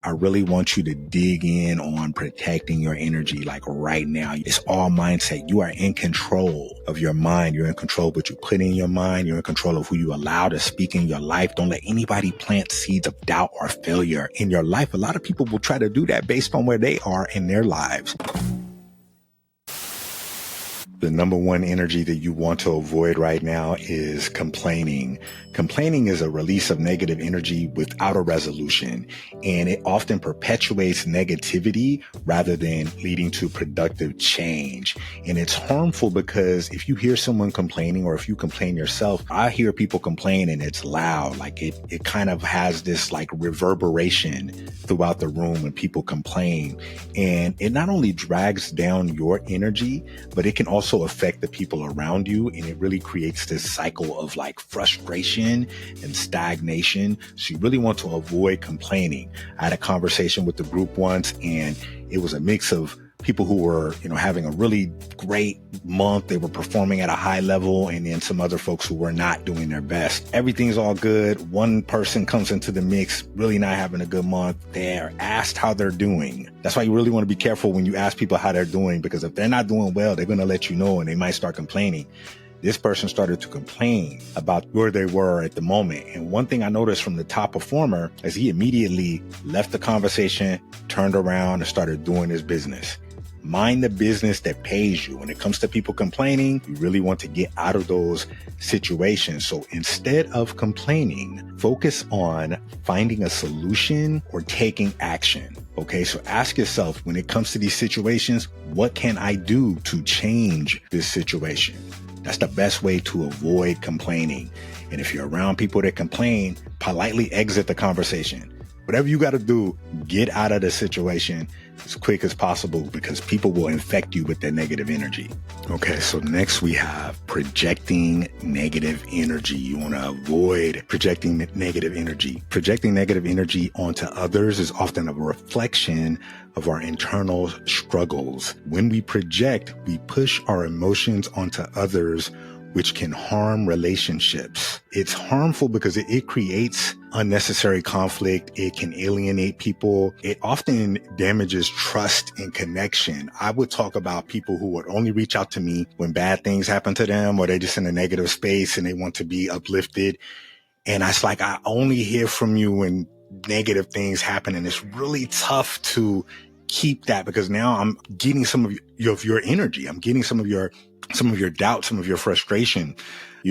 I really want you to dig in on protecting your energy like right now. It's all mindset. You are in control of your mind. You're in control of what you put in your mind. You're in control of who you allow to speak in your life. Don't let anybody plant seeds of doubt or failure in your life. A lot of people will try to do that based on where they are in their lives. The number one energy that you want to avoid right now is complaining. Complaining is a release of negative energy without a resolution, and it often perpetuates negativity rather than leading to productive change. And it's harmful because if you hear someone complaining or if you complain yourself, I hear people complain and it's loud. Like it kind of has this like reverberation throughout the room when people complain. And it not only drags down your energy, but it can also affect the people around you. And it really creates this cycle of like frustration and stagnation. So you really want to avoid complaining. I had a conversation with the group once, and it was a mix of people who were, having a really great month. They were performing at a high level, and then some other folks who were not doing their best. Everything's all good. One person comes into the mix, really not having a good month. They're asked how they're doing. That's why you really want to be careful when you ask people how they're doing, because if they're not doing well, they're going to let you know, and they might start complaining. This person started to complain about where they were at the moment. And one thing I noticed from the top performer is he immediately left the conversation, turned around, and started doing his business. Mind the business that pays you. When it comes to people complaining, you really want to get out of those situations. So instead of complaining, focus on finding a solution or taking action. Okay, so ask yourself, when it comes to these situations, what can I do to change this situation? That's the best way to avoid complaining. And if you're around people that complain, politely exit the conversation. Whatever you got to do, get out of the situation as quick as possible, because people will infect you with their negative energy. Okay, so next we have projecting negative energy. You want to avoid projecting negative energy. Projecting negative energy onto others is often a reflection of our internal struggles. When we project, we push our emotions onto others, which can harm relationships. It's harmful because it creates unnecessary conflict. It can alienate people. It often damages trust and connection. I would talk about people who would only reach out to me when bad things happen to them, or they're just in a negative space and they want to be uplifted. And it's like, I only hear from you when negative things happen. And it's really tough to keep that, because now I'm getting some of your energy. I'm getting some of your doubt, some of your frustration.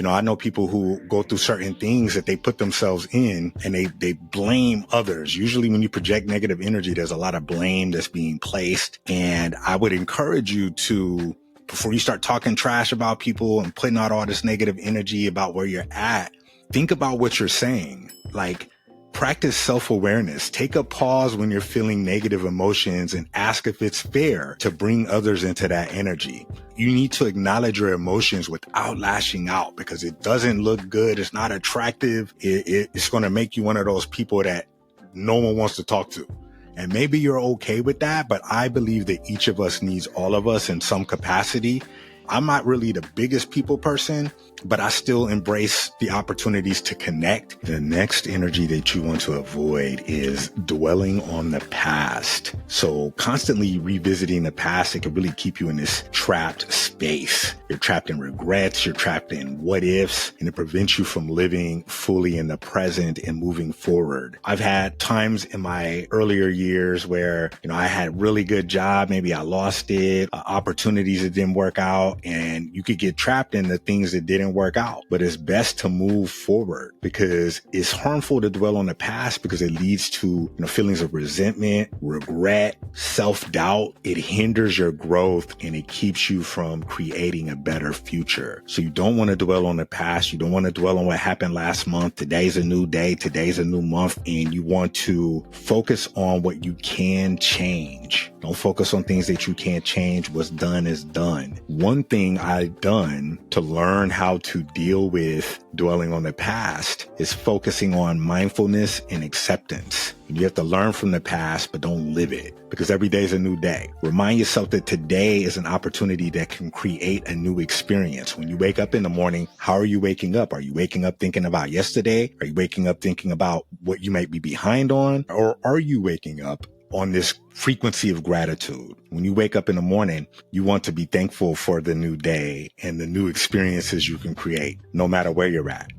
I know people who go through certain things that they put themselves in, and they blame others. Usually when you project negative energy, there's a lot of blame that's being placed. And I would encourage you to, before you start talking trash about people and putting out all this negative energy about where you're at, think about what you're saying. Like, practice self-awareness. Take a pause when you're feeling negative emotions and ask if it's fair to bring others into that energy. You need to acknowledge your emotions without lashing out, because it doesn't look good. It's not attractive. It's going to make you one of those people that no one wants to talk to. And maybe you're okay with that, but I believe that each of us needs all of us in some capacity. I'm not really the biggest people person, but I still embrace the opportunities to connect. The next energy that you want to avoid is dwelling on the past. So constantly revisiting the past, it can really keep you in this trapped space. You're trapped in regrets, you're trapped in what ifs, and it prevents you from living fully in the present and moving forward. I've had times in my earlier years where, I had a really good job, maybe I lost it, opportunities that didn't work out, and you could get trapped in the things that didn't work out. But it's best to move forward, because it's harmful to dwell on the past, because it leads to feelings of resentment, regret, self-doubt. It hinders your growth, and it keeps you from creating a better future. So you don't want to dwell on the past. You don't want to dwell on what happened last month. Today's a new day. Today's a new month. And you want to focus on what you can change. Don't focus on things that you can't change. What's done is done. One thing I've done to learn how to deal with dwelling on the past is focusing on mindfulness and acceptance. You have to learn from the past, but don't live it, because every day is a new day. Remind yourself that today is an opportunity that can create a new experience. When you wake up in the morning, how are you waking up? Are you waking up thinking about yesterday? Are you waking up thinking about what you might be behind on? Or are you waking up on this frequency of gratitude? When you wake up in the morning, you want to be thankful for the new day and the new experiences you can create, no matter where you're at.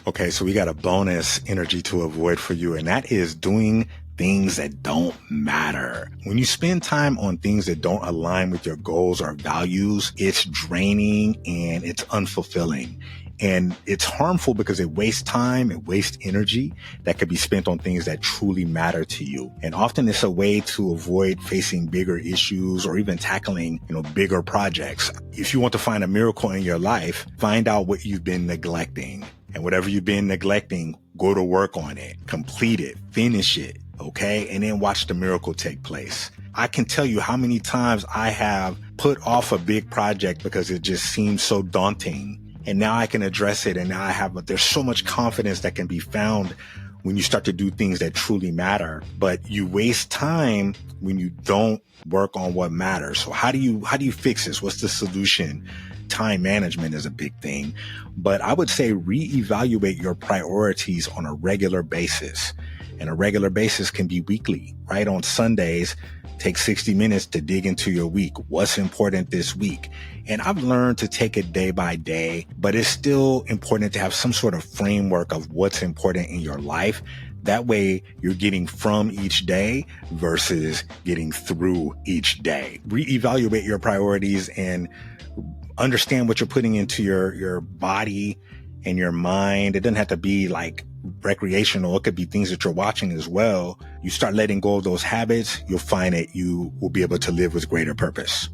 Okay, so we got a bonus energy to avoid for you, and that is doing things that don't matter. When you spend time on things that don't align with your goals or values, it's draining and it's unfulfilling. And it's harmful because it wastes time, it wastes energy that could be spent on things that truly matter to you. And often it's a way to avoid facing bigger issues or even tackling, bigger projects. If you want to find a miracle in your life, find out what you've been neglecting. And whatever you've been neglecting, go to work on it, complete it, finish it, okay? And then watch the miracle take place. I can tell you how many times I have put off a big project because it just seems so daunting. And now I can address it. And now there's so much confidence that can be found when you start to do things that truly matter. But you waste time when you don't work on what matters. So how do you fix this? What's the solution? Time management is a big thing, but I would say reevaluate your priorities on a regular basis. And a regular basis can be weekly, right? On Sundays, take 60 minutes to dig into your week. What's important this week? And I've learned to take it day by day, but it's still important to have some sort of framework of what's important in your life. That way you're getting from each day versus getting through each day. Reevaluate your priorities and understand what you're putting into your body and your mind. It doesn't have to be like recreational. It could be things that you're watching as well. You start letting go of those habits, you'll find that you will be able to live with greater purpose.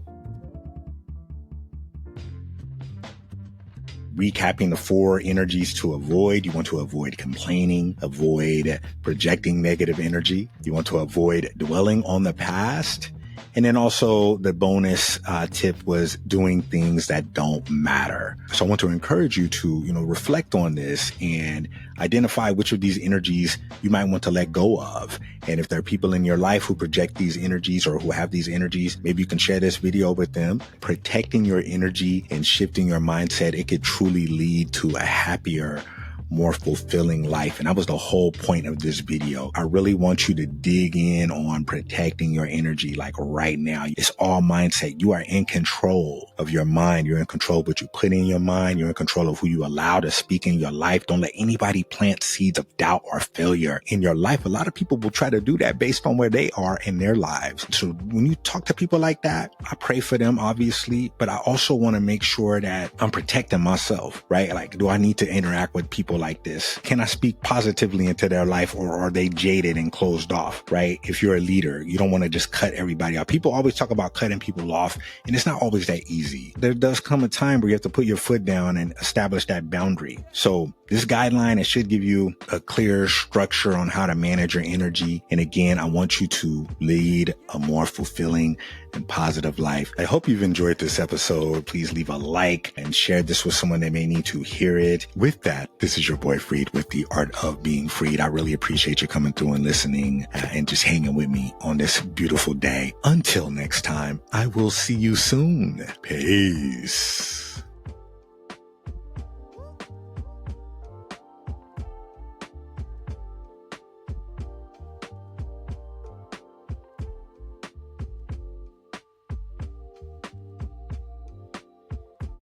Recapping the 4 energies to avoid. You want to avoid complaining, avoid projecting negative energy. You want to avoid dwelling on the past. And then also the bonus tip was doing things that don't matter. So I want to encourage you to, reflect on this and identify which of these energies you might want to let go of. And if there are people in your life who project these energies or who have these energies, maybe you can share this video with them. Protecting your energy and shifting your mindset, it could truly lead to a happier, more fulfilling life. And that was the whole point of this video. I really want you to dig in on protecting your energy like right now. It's all mindset. You are in control of your mind. You're in control of what you put in your mind. You're in control of who you allow to speak in your life. Don't let anybody plant seeds of doubt or failure in your life. A lot of people will try to do that based on where they are in their lives. So when you talk to people like that, I pray for them, obviously, but I also want to make sure that I'm protecting myself, right? Like, do I need to interact with people like this? Can I speak positively into their life, or are they jaded and closed off, right? If you're a leader, you don't want to just cut everybody off. People always talk about cutting people off, and it's not always that easy. There does come a time where you have to put your foot down and establish that boundary. So this guideline, it should give you a clear structure on how to manage your energy. And again, I want you to lead a more fulfilling and positive life. I hope you've enjoyed this episode. Please leave a like and share this with someone that may need to hear it. With that, this is your boy Freed with The Art of Being Freed. I really appreciate you coming through and listening and just hanging with me on this beautiful day. Until next time, I will see you soon. Peace.